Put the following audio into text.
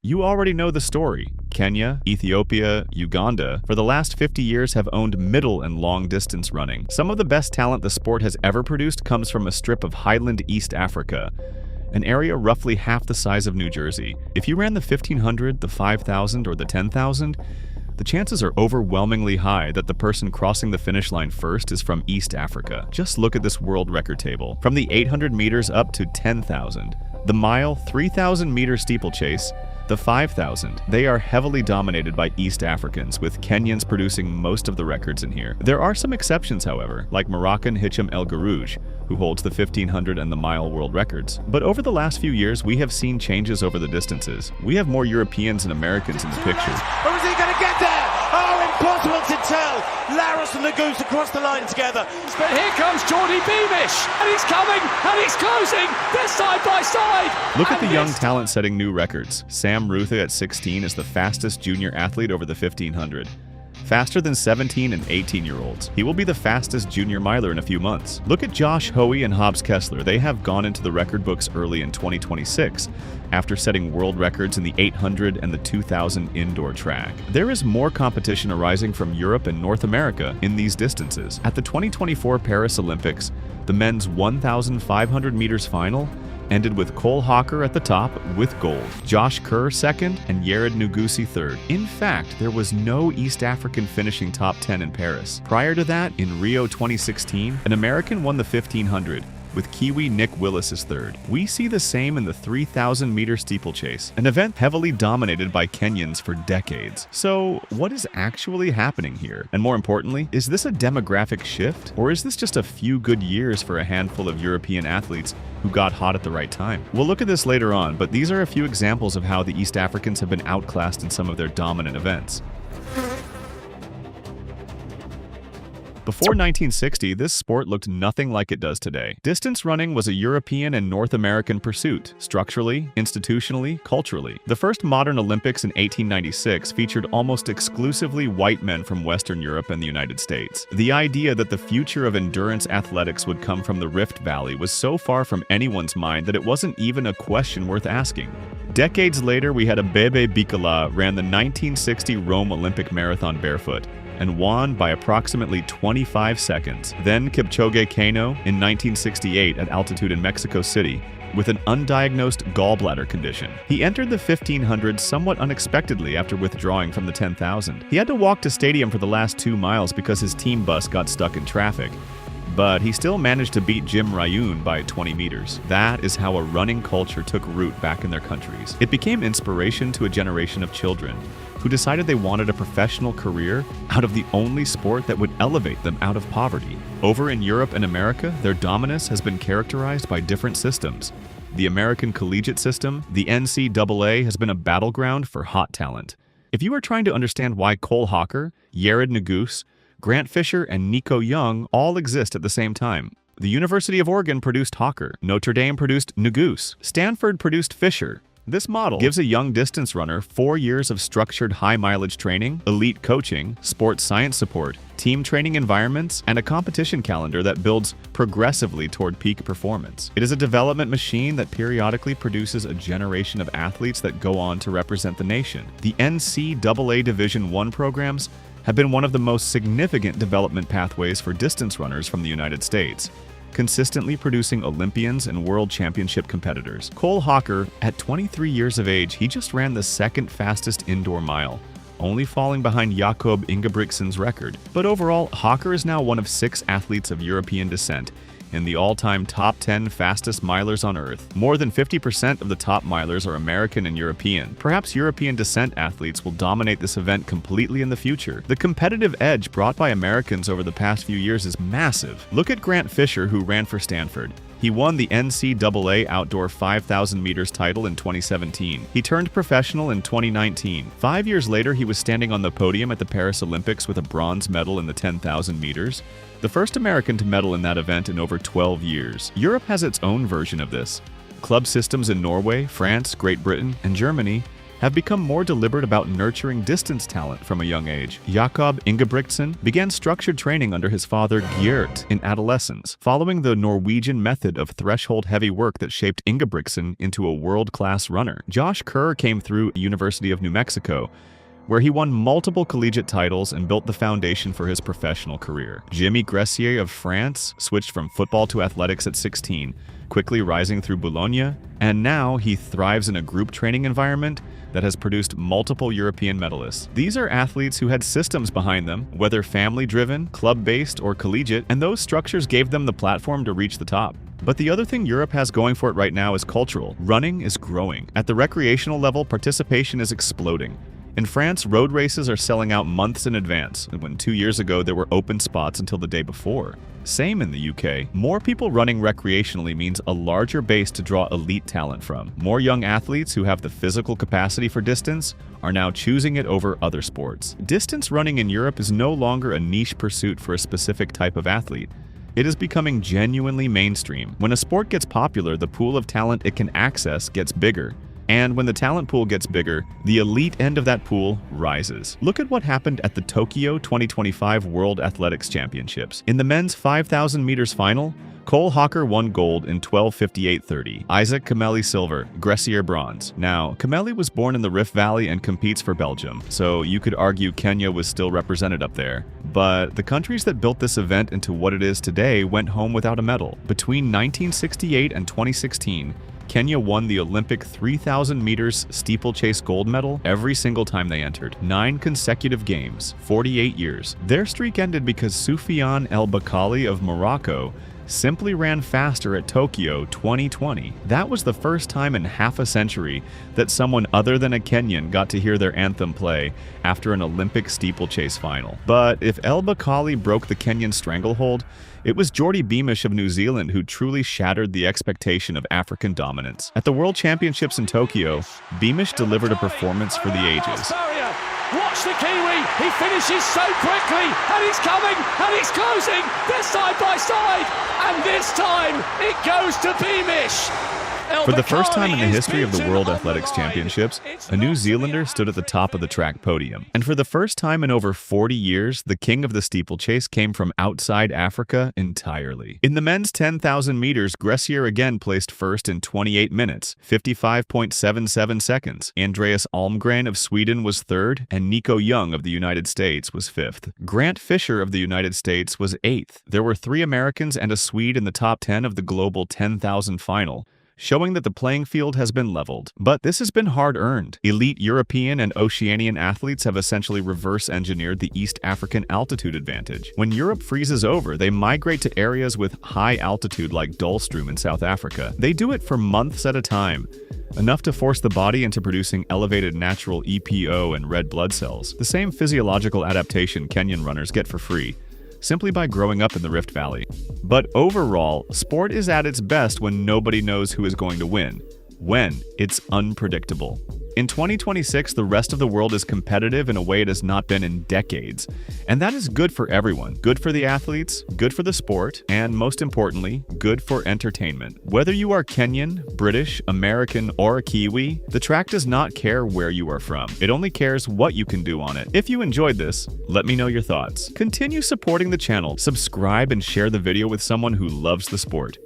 You already know the story. Kenya, Ethiopia, Uganda, for the last 50 years have owned middle and long distance running. Some of the best talent the sport has ever produced comes from a strip of highland East Africa, an area roughly half the size of New Jersey. If you ran the 1500, the 5000, or the 10,000, the chances are overwhelmingly high that the person crossing the finish line first is from East Africa. Just look at this world record table. From the 800 meters up to 10,000, the mile, 3,000 meter steeplechase, the 5,000, they are heavily dominated by East Africans, with Kenyans producing most of the records in here. There are some exceptions, however, like Moroccan Hicham El Garouj, who holds the 1500 and the mile world records. But over the last few years, we have seen changes over the distances. We have more Europeans and Americans in the picture. Or is he going to get there? Oh, impossible to tell. Laros and Nuguse across the line together. But here comes Geordie Beamish, and he's coming, and he's closing. They're side by side. Look at the young talent setting new records. Sam Ruthe at 16 is the fastest junior athlete over the 1500. Faster than 17 and 18-year-olds. He will be the fastest junior miler in a few months. Look at Josh Hoey and Hobbs Kessler. They have gone into the record books early in 2026, after setting world records in the 800 and the 2000 indoor track. There is more competition arising from Europe and North America in these distances. At the 2024 Paris Olympics, the men's 1,500 meters final ended with Cole Hawker at the top with gold, Josh Kerr second, and Yared Nuguse third. In fact, there was no East African finishing top 10 in Paris. Prior to that, in Rio 2016, an American won the 1500, with Kiwi Nick Willis as third. We see the same in the 3,000 meter steeplechase, an event heavily dominated by Kenyans for decades. So what is actually happening here? And more importantly, is this a demographic shift? Or is this just a few good years for a handful of European athletes who got hot at the right time? We'll look at this later on, but these are a few examples of how the East Africans have been outclassed in some of their dominant events. Before 1960, this sport looked nothing like it does today. Distance running was a European and North American pursuit, structurally, institutionally, culturally. The first modern Olympics in 1896 featured almost exclusively white men from Western Europe and the United States. The idea that the future of endurance athletics would come from the Rift Valley was so far from anyone's mind that it wasn't even a question worth asking. Decades later, we had Abebe Bikila ran the 1960 Rome Olympic Marathon barefoot and won by approximately 25 seconds. Then Kipchoge Keino in 1968 at altitude in Mexico City with an undiagnosed gallbladder condition. He entered the 1500 somewhat unexpectedly after withdrawing from the 10,000. He had to walk to stadium for the last 2 miles because his team bus got stuck in traffic. But he still managed to beat Jim Ryun by 20 meters. That is how a running culture took root back in their countries. It became inspiration to a generation of children who decided they wanted a professional career out of the only sport that would elevate them out of poverty. Over in Europe and America, their dominance has been characterized by different systems. The American collegiate system, the NCAA, has been a battleground for hot talent. If you are trying to understand why Cole Hawker, Yared Nuguse, Grant Fisher, and Nico Young all exist at the same time. The University of Oregon produced Hawker, Notre Dame produced Nuguse, Stanford produced Fisher. This model gives a young distance runner 4 years of structured high-mileage training, elite coaching, sports science support, team training environments, and a competition calendar that builds progressively toward peak performance. It is a development machine that periodically produces a generation of athletes that go on to represent the nation. The NCAA Division I programs have been one of the most significant development pathways for distance runners from the United States, consistently producing Olympians and world championship competitors. Cole Hawker, at 23 years of age, he just ran the second fastest indoor mile, only falling behind Jakob Ingebrigtsen's record. But overall, Hawker is now one of 6 athletes of European descent in the all-time top 10 fastest milers on Earth. More than 50% of the top milers are American and European. Perhaps European descent athletes will dominate this event completely in the future. The competitive edge brought by Americans over the past few years is massive. Look at Grant Fisher, who ran for Stanford. He won the NCAA Outdoor 5,000 meters title in 2017. He turned professional in 2019. 5 years later, he was standing on the podium at the Paris Olympics with a bronze medal in the 10,000 meters, the first American to medal in that event in over 12 years. Europe has its own version of this. Club systems in Norway, France, Great Britain, and Germany have become more deliberate about nurturing distance talent from a young age. Jakob Ingebrigtsen began structured training under his father Gjert in adolescence, following the Norwegian method of threshold-heavy work that shaped Ingebrigtsen into a world-class runner. Josh Kerr came through University of New Mexico, where he won multiple collegiate titles and built the foundation for his professional career. Jimmy Gressier of France switched from football to athletics at 16, quickly rising through Bologna, and now he thrives in a group training environment that has produced multiple European medalists. These are athletes who had systems behind them, whether family-driven, club-based, or collegiate, and those structures gave them the platform to reach the top. But the other thing Europe has going for it right now is cultural. Running is growing. At the recreational level, participation is exploding. In France, road races are selling out months in advance, when 2 years ago there were open spots until the day before. Same in the UK. More people running recreationally means a larger base to draw elite talent from. More young athletes who have the physical capacity for distance are now choosing it over other sports. Distance running in Europe is no longer a niche pursuit for a specific type of athlete. It is becoming genuinely mainstream. When a sport gets popular, the pool of talent it can access gets bigger. And when the talent pool gets bigger, the elite end of that pool rises. Look at what happened at the Tokyo 2025 World Athletics Championships. In the men's 5,000 meters final, Cole Hawker won gold in 12:58:30. Isaac Kameli silver, Gressier bronze. Now, Kameli was born in the Rift Valley and competes for Belgium, so you could argue Kenya was still represented up there. But the countries that built this event into what it is today went home without a medal. Between 1968 and 2016, Kenya won the Olympic 3,000 meters steeplechase gold medal every single time they entered. 9 consecutive games, 48 years. Their streak ended because Soufiane El Bakkali of Morocco simply ran faster at Tokyo 2020. That was the first time in half a century that someone other than a Kenyan got to hear their anthem play after an Olympic steeplechase final. But if El Bakkali broke the Kenyan stranglehold, it was Jordy Beamish of New Zealand who truly shattered the expectation of African dominance. At the World Championships in Tokyo, Beamish delivered a performance for the ages. Watch the Kiwi, he finishes so quickly, and he's coming, and he's closing, they're side by side, and this time it goes to Beamish. For the first time in the history of the World Athletics Championships, a New Zealander stood at the top of the track podium. And for the first time in over 40 years, the king of the steeplechase came from outside Africa entirely. In the men's 10,000 meters, Gressier again placed first in 28 minutes, 55.77 seconds. Andreas Almgren of Sweden was third, and Nico Young of the United States was fifth. Grant Fisher of the United States was eighth. There were 3 Americans and a Swede in the top 10 of the global 10,000 final, showing that the playing field has been leveled. But this has been hard-earned. Elite European and Oceanian athletes have essentially reverse-engineered the East African altitude advantage. When Europe freezes over, they migrate to areas with high altitude like Dullstrom in South Africa. They do it for months at a time, enough to force the body into producing elevated natural EPO and red blood cells, the same physiological adaptation Kenyan runners get for free, simply by growing up in the Rift Valley. But overall, sport is at its best when nobody knows who is going to win, when it's unpredictable. In 2026, the rest of the world is competitive in a way it has not been in decades. And that is good for everyone. Good for the athletes, good for the sport, and most importantly, good for entertainment. Whether you are Kenyan, British, American, or a Kiwi, the track does not care where you are from. It only cares what you can do on it. If you enjoyed this, let me know your thoughts. Continue supporting the channel, subscribe, and share the video with someone who loves the sport.